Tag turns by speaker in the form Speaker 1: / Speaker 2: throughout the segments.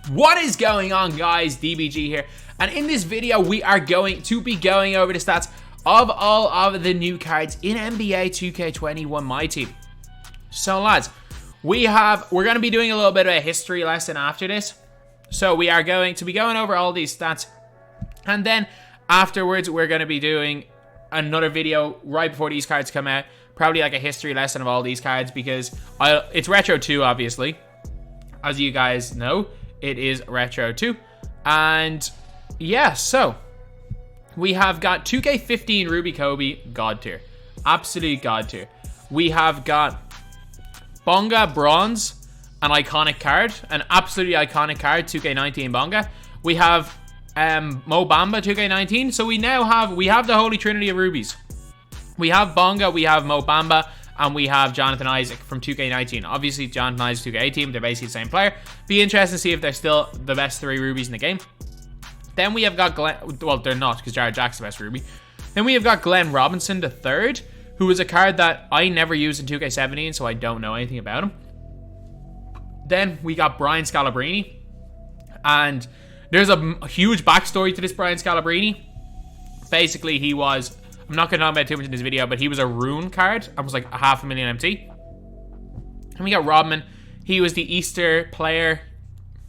Speaker 1: What is going on, guys? DBG here, and in this video we are going to be going over the stats of all of the new cards in NBA 2K21 MyTEAM. So lads, we're going to be doing a little bit of a history lesson after this. So we are going to be going over all these stats, and then afterwards we're going to be doing another video right before these cards come out, probably like a history lesson of all these cards, because it's Retro 2, obviously, as you guys know. It is Retro 2. And yeah, so we have got 2K15 Ruby Kobe, God tier. Absolute God tier. We have got Bonga Bronze, an iconic card. An absolutely iconic card, 2K19 Bonga. We have Mo Bamba 2K19. So we have the Holy Trinity of Rubies. We have Bonga, we have Mo Bamba, and we have Jonathan Isaac from 2K19. Obviously, Jonathan Isaac 2K18, they're basically the same player. Be interesting to see if they're still the best 3 rubies in the game. Then we have got Glenn, well, they're not, because Jared Jack's the best ruby. Then we have got Glenn Robinson III, who is a card that I never used in 2K17, so I don't know anything about him. Then we got Brian Scalabrine, and there's a huge backstory to this Brian Scalabrine. Basically, he was, I'm not going to talk about too much in this video, but he was a rune card and was like a 500,000 MT. And we got Rodman. He was the Easter player.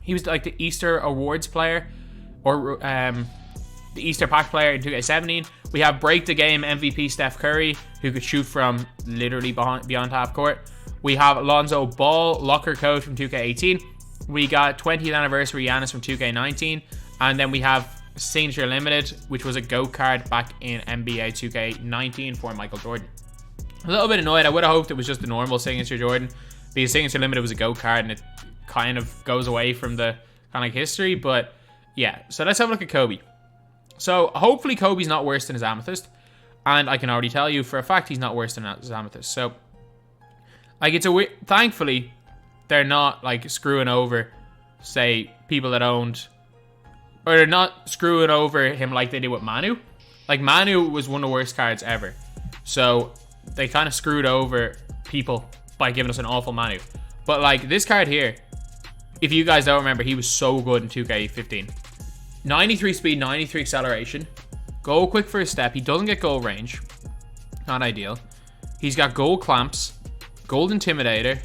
Speaker 1: He was like the Easter Awards player, or the Easter Pack player in 2K17. We have Break the Game MVP Steph Curry, who could shoot from literally beyond half court. We have Lonzo Ball, locker code from 2K18. We got 20th anniversary Giannis from 2K19. And then we have Signature Limited, which was a GOAT card back in NBA 2K19 for Michael Jordan. A little bit annoyed. I would have hoped it was just the normal Signature Jordan, because Signature Limited was a GOAT card and it kind of goes away from the kind of history. But yeah, so let's have a look at Kobe. So hopefully Kobe's not worse than his amethyst, and I can already tell you for a fact he's not worse than his amethyst. So like, thankfully they're not like screwing over, say, people that owned, or they're not screwing over him like they did with Manu. Like, Manu was one of the worst cards ever. So they kind of screwed over people by giving us an awful Manu. But like, this card here, if you guys don't remember, he was so good in 2K15. 93 speed, 93 acceleration. Goal quick for his step. He doesn't get goal range. Not ideal. He's got gold clamps, gold intimidator.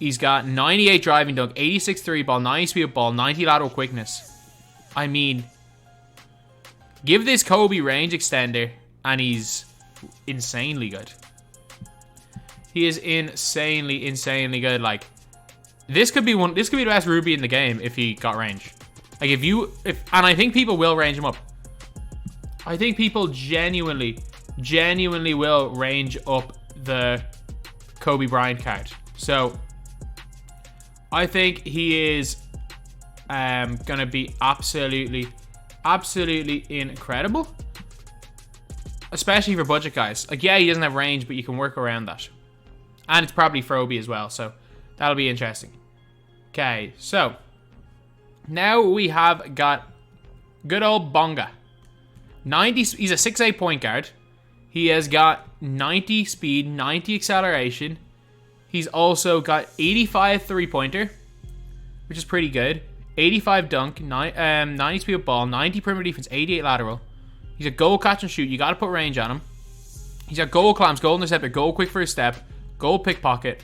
Speaker 1: He's got 98 driving dunk, 86 3 ball, 90 speed ball, 90 lateral quickness. I mean, give this Kobe range extender and he's insanely good. He is insanely good. Like, this could be the best ruby in the game if he got range. Like, and I think people will range him up. I think people genuinely will range up the Kobe Bryant card. So I think he is gonna be absolutely incredible, especially for budget guys. Like, yeah, he doesn't have range, but you can work around that, and it's probably Froby as well, so that'll be interesting. Okay, so now we have got good old Bonga. 90. He's a 6'8" point guard. He has got 90 speed, 90 acceleration. He's also got 85 three-pointer, which is pretty good. 85 dunk, 90 speed of ball, 90 perimeter defense, 88 lateral. He's a goal catch and shoot. You got to put range on him. He's got goal clamps, goal interceptor, goal quick for his step, goal pickpocket.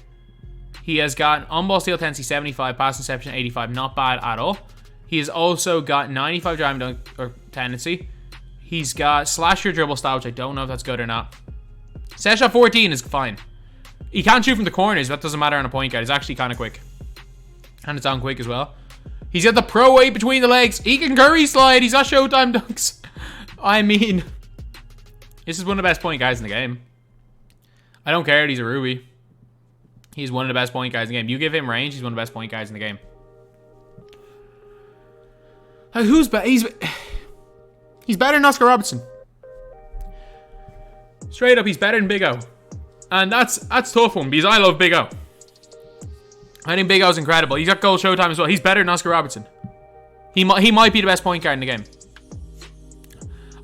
Speaker 1: He has got on-ball steal tendency 75, pass interception 85. Not bad at all. He has also got 95 driving dunk or tendency. He's got slasher dribble style, which I don't know if that's good or not. Set shot 14 is fine. He can't shoot from the corners, but that doesn't matter on a point guard. He's actually kind of quick. And it's on quick as well. He's got the pro weight between the legs. He can Curry slide. He's got Showtime dunks. I mean, this is one of the best point guards in the game. I don't care that he's a Ruby. He's one of the best point guards in the game. You give him range, he's one of the best point guards in the game. Who's better? He's better than Oscar Robertson. Straight up, he's better than Big O. And that's tough one, because I love Big O. I think Big O's incredible. He's got gold Showtime as well. He's better than Oscar Robertson. He might be the best point guard in the game.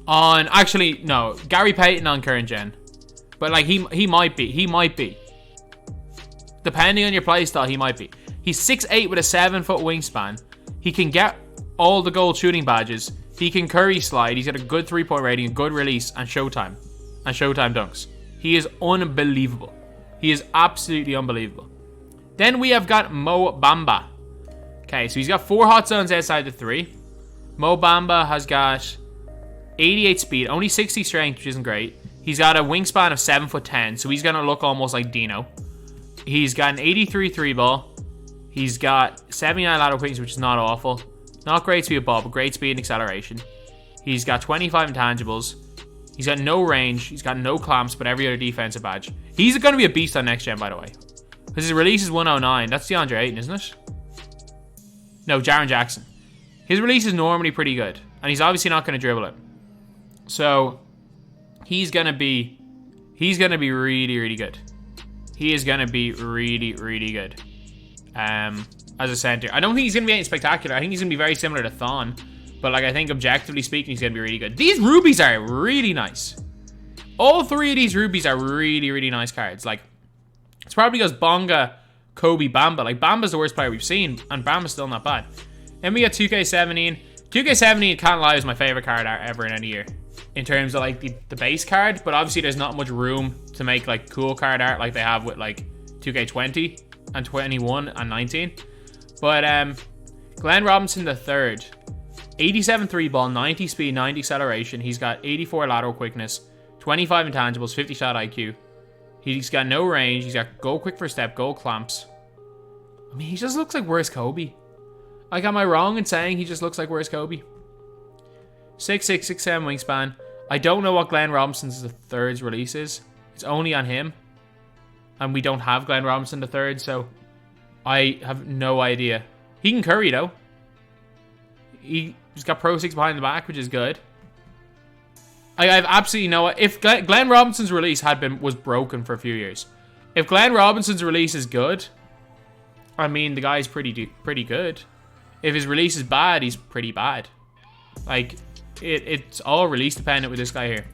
Speaker 1: Actually, no. Gary Payton on current gen. But like, he might be. Depending on your playstyle, he might be. He's 6'8" with a 7-foot wingspan. He can get all the gold shooting badges. He can curry slide. He's got a good 3-point rating, a good release, and showtime. And showtime dunks. He is unbelievable. He is absolutely unbelievable. Then we have got Mo Bamba. Okay, so he's got 4 hot zones outside the 3. Mo Bamba has got 88 speed, only 60 strength, which isn't great. He's got a wingspan of 7'10", so he's going to look almost like Dino. He's got an 83 3-ball. He's got 79 lateral quickness, which is not awful. Not great speed ball, but great speed and acceleration. He's got 25 intangibles. He's got no range. He's got no clamps, but every other defensive badge. He's going to be a beast on next gen, by the way. Because his release is 109. That's DeAndre Ayton, isn't it? No, Jaren Jackson. His release is normally pretty good. And he's obviously not going to dribble it. So, he's going to be really, really good. He is going to be really, really good. As a center. I don't think he's going to be anything spectacular. I think he's going to be very similar to Thon. But like, I think objectively speaking, he's going to be really good. These rubies are really nice. All 3 of these rubies are really, really nice cards. Like, it's probably because Bonga, Kobe, Bamba. Like, Bamba's the worst player we've seen. And Bamba's still not bad. Then we got 2K17. 2K17, can't lie, is my favorite card art ever in any year. In terms of like the base card. But obviously there's not much room to make like cool card art like they have with like 2K20 and 21 and 19. But Glenn Robinson III, 87 3-ball, 90 speed, 90 acceleration. He's got 84 lateral quickness, 25 intangibles, 50 shot IQ. He's got no range. He's got go quick for step, goal clamps. I mean, he just looks like where's Kobe? Like, am I wrong in saying he just looks like where's Kobe? 6'6", 6'7" wingspan. I don't know what Glenn Robinson's III's release is. It's only on him. And we don't have Glenn Robinson III, so I have no idea. He can curry, though. He's got Pro 6 behind the back, which is good. I have absolutely no... If Glenn Robinson's release was broken for a few years. If Glenn Robinson's release is good, I mean, the guy's pretty good. If his release is bad, he's pretty bad. Like, it's all release dependent with this guy here.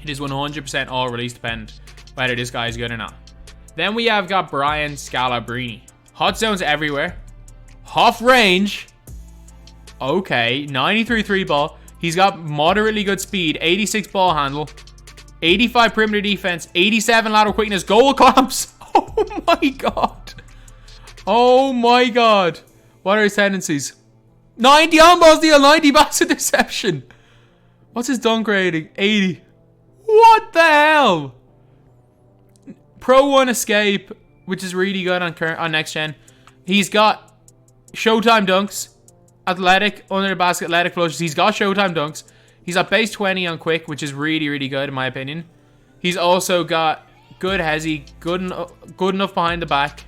Speaker 1: It is 100% all release dependent whether this guy is good or not. Then we have got Brian Scalabrine. Hot zones everywhere. Half range. Okay, 93 3-ball. He's got moderately good speed, 86 ball handle, 85 perimeter defense, 87 lateral quickness, goal clamps. Oh my god. Oh my god. What are his tendencies? 90 on ball steal, 90 pass interception. What's his dunk rating? 80. What the hell? Pro 1 escape, which is really good on next gen. He's got showtime dunks. Athletic, under the basket, athletic flushes. He's got showtime dunks. He's got base 20 on quick, which is really, really good in my opinion. He's also got good hezzy, good enough behind the back.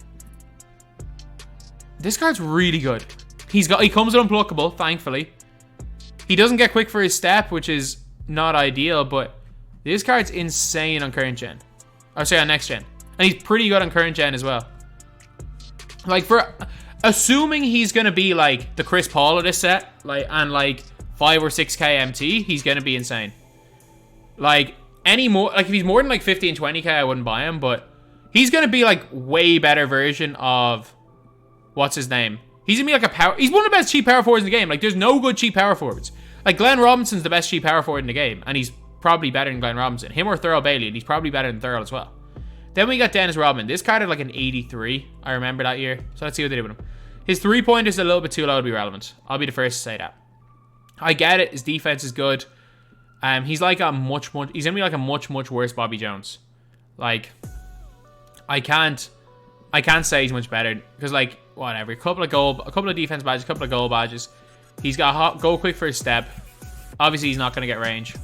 Speaker 1: This card's really good. He comes with unblockable, thankfully. He doesn't get quick for his step, which is not ideal, but this card's insane on current gen. Or say on next gen. And he's pretty good on current gen as well. Like, for assuming he's gonna be like the Chris Paul of this set, like, and like 5 or 6k MT, he's gonna be insane. Like, if he's more than like 50 and 20k, I wouldn't buy him, but he's gonna be like way better version of what's his name? He's gonna be like he's one of the best cheap power forwards in the game. Like, there's no good cheap power forwards. Like, Glenn Robinson's the best cheap power forward in the game, and he's probably better than Glenn Robinson. Him or Thurl Bailey, and he's probably better than Thurl as well. Then we got Dennis Rodman. This card had like an 83. I remember that year. So let's see what they did with him. His 3-pointer is a little bit too low to be relevant. I'll be the first to say that. I get it. His defense is good. He's like a he's gonna be like a much worse Bobby Jones. Like, I can't say he's much better because, like, whatever. A couple of defense badges, a couple of goal badges. He's got go quick for his step. Obviously, he's not gonna get range.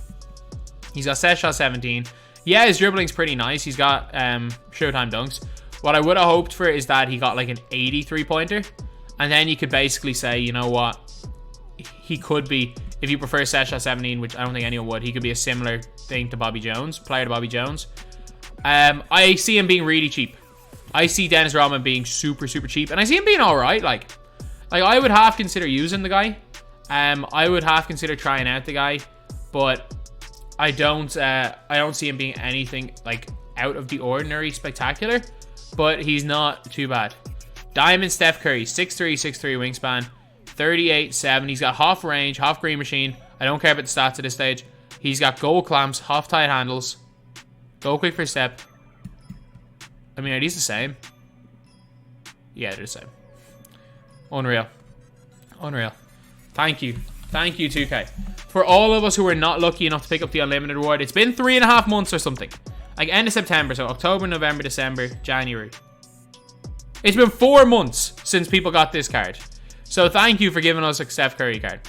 Speaker 1: He's got set shot 17. Yeah, his dribbling's pretty nice. He's got showtime dunks. What I would have hoped for is that he got like an 83-pointer. And then you could basically say, you know what? He could be, if you prefer set shot 17, which I don't think anyone would, he could be a similar thing to Bobby Jones, player to Bobby Jones. I see him being really cheap. I see Dennis Rodman being super cheap. And I see him being alright. Like I would half consider using the guy. I would half consider trying out the guy. But I don't see him being anything like out of the ordinary spectacular, but he's not too bad. Diamond Steph Curry, 6'3", 6'3" wingspan, 38'7". He's got half range, half green machine. I don't care about the stats at this stage. He's got gold clamps, half tight handles, go quick for step. I mean, are these the same? Yeah, they're the same. Unreal. Unreal. Thank you. Thank you, 2K. For all of us who were not lucky enough to pick up the unlimited reward, it's been 3.5 months or something. Like end of September, so October, November, December, January. It's been 4 months since people got this card. So thank you for giving us a Steph Curry card.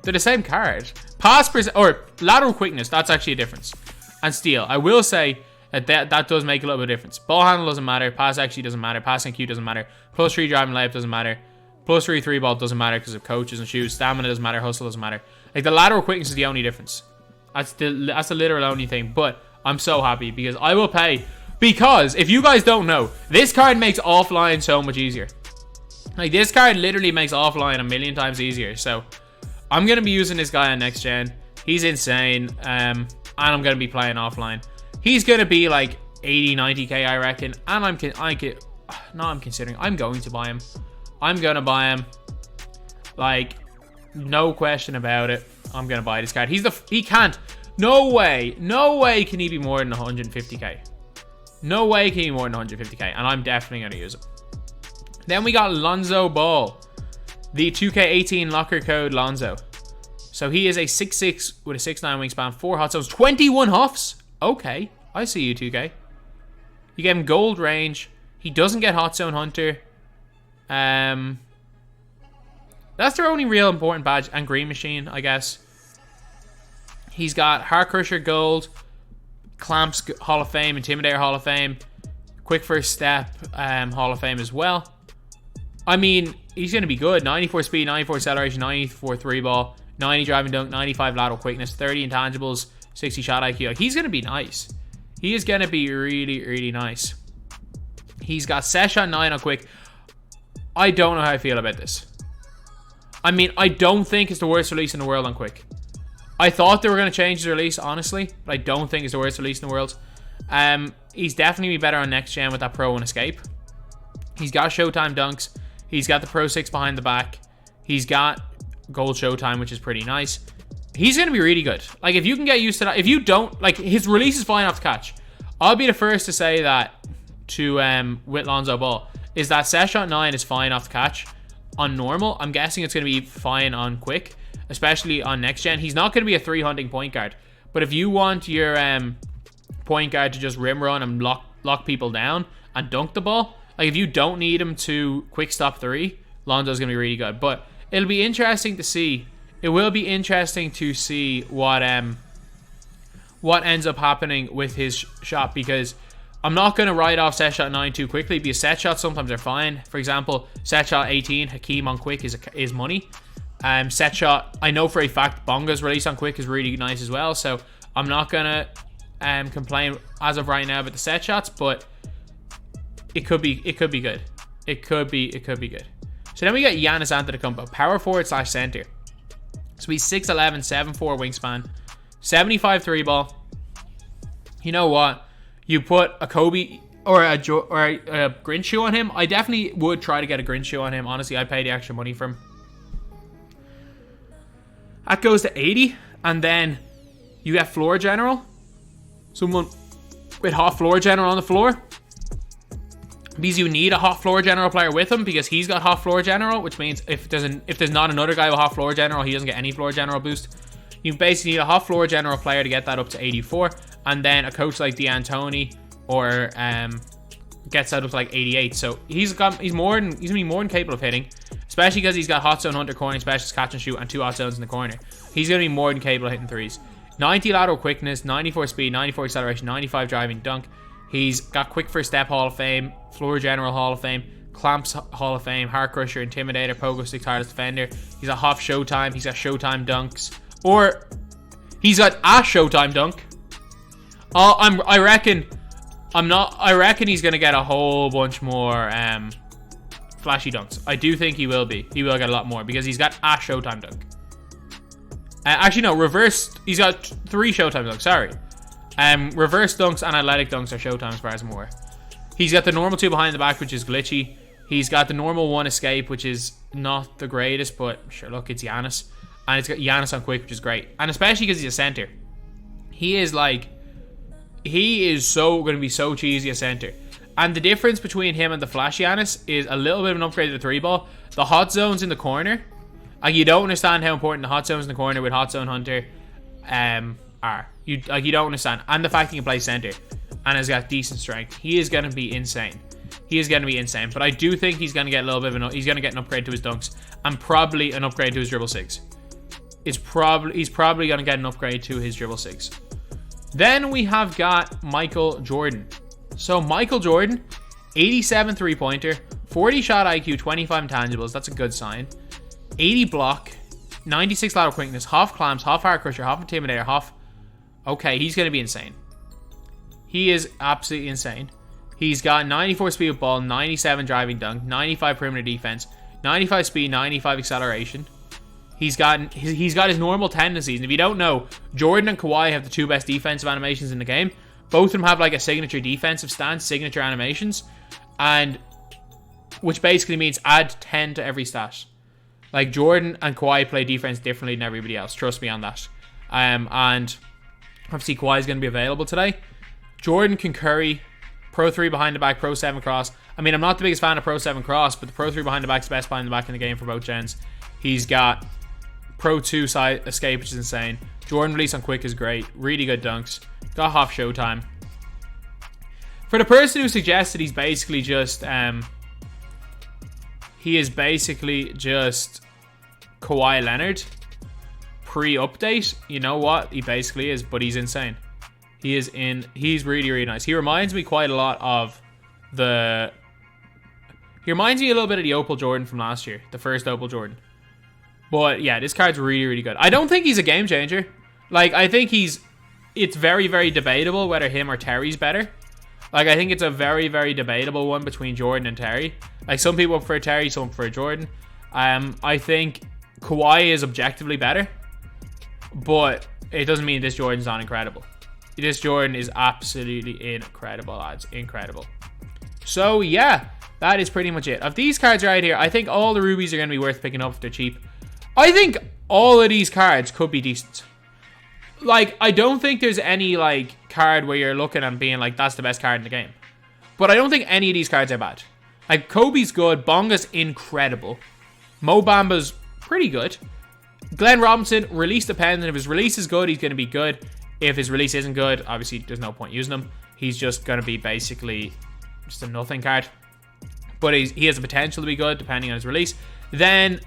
Speaker 1: They're the same card. Pass or lateral quickness, that's actually a difference. And steal. I will say that does make a little bit of difference. Ball handle doesn't matter. Pass actually doesn't matter. Passing Q doesn't matter. +3 driving layup doesn't matter. +3 3 ball doesn't matter because of coaches and shoes. Stamina doesn't matter. Hustle doesn't matter. Like the lateral quickness is the only difference. That's the literal only thing. But I'm so happy because I will pay. Because if you guys don't know, this card makes offline so much easier. Like this card literally makes offline a million times easier. So I'm gonna be using this guy on next gen. He's insane. And I'm gonna be playing offline. He's gonna be like 80, 90k, I reckon. And I'm considering. I'm going to buy him. I'm gonna buy him. Like, no question about it. I'm gonna buy this card. He can't. No way can he be more than 150k. No way can he be more than 150k. And I'm definitely gonna use him. Then we got Lonzo Ball. The 2K18 locker code Lonzo. So he is a 6'6" with a 6'9" wingspan, 4 hot zones, 21 huffs. Okay, I see you, 2K. You get him gold range. He doesn't get hot zone hunter. That's their only real important badge. And green machine, I guess. He's got Heart Crusher gold, Clamps Hall of Fame, Intimidator Hall of Fame, Quick First Step Hall of Fame as well. I mean, he's going to be good. 94 speed, 94 acceleration, 94 3 ball, 90 driving dunk, 95 lateral quickness, 30 intangibles, 60 shot IQ. Like, he's going to be nice. He is going to be really, really nice. He's got set shot 9 on quick. I don't know how I feel about this. I mean, I don't think it's the worst release in the world on quick. I thought they were going to change his release, honestly, but I don't think it's the worst release in the world. He's definitely better on next gen with that Pro and Escape. He's got Showtime dunks. He's got the Pro 6 behind the back. He's got Gold Showtime, which is pretty nice. He's going to be really good. Like, if you can get used to that. If you don't, like, his release is fine off the catch. I'll be the first to say that to with Lonzo Ball, is that set shot 9 is fine off the catch on normal. I'm guessing it's going to be fine on quick, especially on next gen. He's not going to be a 3-hunting point guard, but if you want your point guard to just rim run and lock people down and dunk the ball, like if you don't need him to quick stop 3, Lonzo's going to be really good. But it'll be interesting to see. It will be interesting to see what ends up happening with his shot, because I'm not going to write off set shot 9 too quickly, because set shots sometimes are fine. For example, set shot 18, Hakeem on quick is money. Set shot, I know for a fact Bonga's release on quick is really nice as well, so I'm not going to complain as of right now about the set shots, but it could be good. It could be good. So then we got Giannis Antetokounmpo, power forward / center. So he's 6'11", 7'4" wingspan, 75 3 ball. You know what? You put a Kobe or a Grinch shoe on him. I definitely would try to get a Grinch shoe on him. Honestly, I'd pay the extra money for him. That goes to 80. And then you get floor general. Someone with hot floor general on the floor. Because you need a hot floor general player with him, because he's got hot floor general, which means if there's not another guy with hot floor general, he doesn't get any floor general boost. You basically need a hot floor general player to get that up to 84, and then a coach like D'Antoni or gets that up to like 88. So he's gonna be more than capable of hitting, especially because he's got hot zone hunter, corner specialist, catch and shoot, and 2 hot zones in the corner. He's gonna be more than capable of hitting threes. 90 lateral quickness, 94 speed, 94 acceleration, 95 driving dunk. He's got quick first step Hall of Fame, floor general Hall of Fame, Clamps Hall of Fame, Heart Crusher, Intimidator, Pogo Stick, Tireless Defender. He's a half Showtime. He's got Showtime dunks, or he's got a Showtime dunk. I reckon he's gonna get a whole bunch more flashy dunks. I do think he will be. He will get a lot more because he's got a Showtime dunk. Actually, no, reverse. He's got 3 Showtime dunks. Sorry. Reverse dunks and athletic dunks are Showtime as far as I'm aware. He's got the normal 2 behind the back, which is glitchy. He's got the normal 1 escape, which is not the greatest, but sure, look, it's Giannis. And it's got Giannis on quick, which is great. And especially because he's a center. He is going to be so cheesy a center. And the difference between him and the Flash Giannis is a little bit of an upgrade to the 3-ball. The hot zones in the corner, you don't understand how important the hot zones in the corner with Hot Zone Hunter are. You don't understand. And the fact he can play center and has got decent strength. He is going to be insane. He is going to be insane. But I do think he's going to get a little bit of he's going to get an upgrade to his dunks and probably an upgrade to his dribble 6. He's probably going to get an upgrade to his dribble 6. Then we have got Michael Jordan. So Michael Jordan, 87 3-pointer, 40 shot IQ, 25 intangibles. That's a good sign. 80 block, 96 lateral quickness, half clamps, half hard crusher, half intimidator, half... Okay, he's going to be insane. He is absolutely insane. He's got 94 speed with ball, 97 driving dunk, 95 perimeter defense, 95 speed, 95 acceleration. He's got his normal tendencies. And if you don't know, Jordan and Kawhi have the 2 best defensive animations in the game. Both of them have like a signature defensive stance, signature animations, and which basically means add 10 to every stat. Like Jordan and Kawhi play defense differently than everybody else. Trust me on that. And obviously Kawhi is going to be available today. Jordan can curry, Pro 3 behind the back, Pro 7 cross. I mean, I'm not the biggest fan of Pro 7 cross, but the Pro 3 behind the back is the best behind the back in the game for both gens. He's got Pro 2 side escape, which is insane. Jordan release on quick is great. Really good dunks. Got half showtime. For the person who suggested he's basically just Kawhi Leonard pre-update, you know what? He basically is, but he's insane. He's really, really nice. He reminds me quite a lot of he reminds me a little bit of the Opal Jordan from last year, the first Opal Jordan. But yeah, this card's really, really good. I don't think he's a game changer. Like, I think it's very, very debatable whether him or Terry's better. Like, I think it's a very, very debatable one between Jordan and Terry. Like, some people prefer Terry, some prefer Jordan. I think Kawhi is objectively better, but it doesn't mean this Jordan's not incredible. This Jordan is absolutely incredible, lads. Incredible. So, yeah, that is pretty much it. Of these cards right here, I think all the rubies are going to be worth picking up if they're cheap. I think all of these cards could be decent. Like, I don't think there's any, like, card where you're looking and being like, that's the best card in the game. But I don't think any of these cards are bad. Like, Kobe's good. Bonga's incredible. Bamba's pretty good. Glenn Robinson, release dependent. If his release is good, he's going to be good. If his release isn't good, obviously, there's no point using him. He's just going to be basically just a nothing card. But he has the potential to be good, depending on his release. Then,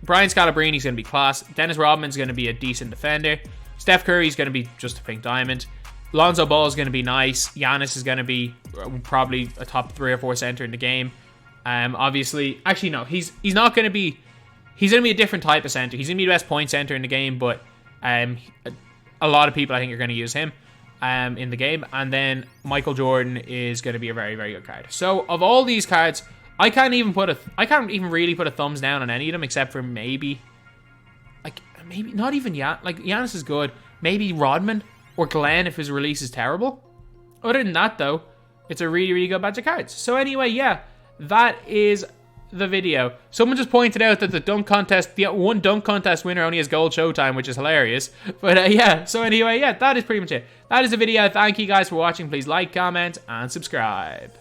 Speaker 1: Brian Scalabrine, he's going to be class. Dennis Rodman's going to be a decent defender. Steph Curry is going to be just a pink diamond. Lonzo Ball is going to be nice. Giannis is going to be probably a top 3 or 4 center in the game. Obviously, actually no, he's not going to be. He's going to be a different type of center. He's going to be the best point center in the game, but a lot of people I think are going to use him in the game. And then Michael Jordan is going to be a very, very good card. So of all these cards, I can't even really put a thumbs down on any of them except for maybe not even Giannis is good. Maybe Rodman or Glenn if his release is terrible. Other than that, though, it's a really, really good batch of cards. So anyway, yeah, that is the video. Someone just pointed out that the one dunk contest winner only has gold showtime, which is hilarious. But yeah, so anyway, yeah, that is pretty much it. That is the video. Thank you guys for watching. Please like, comment, and subscribe.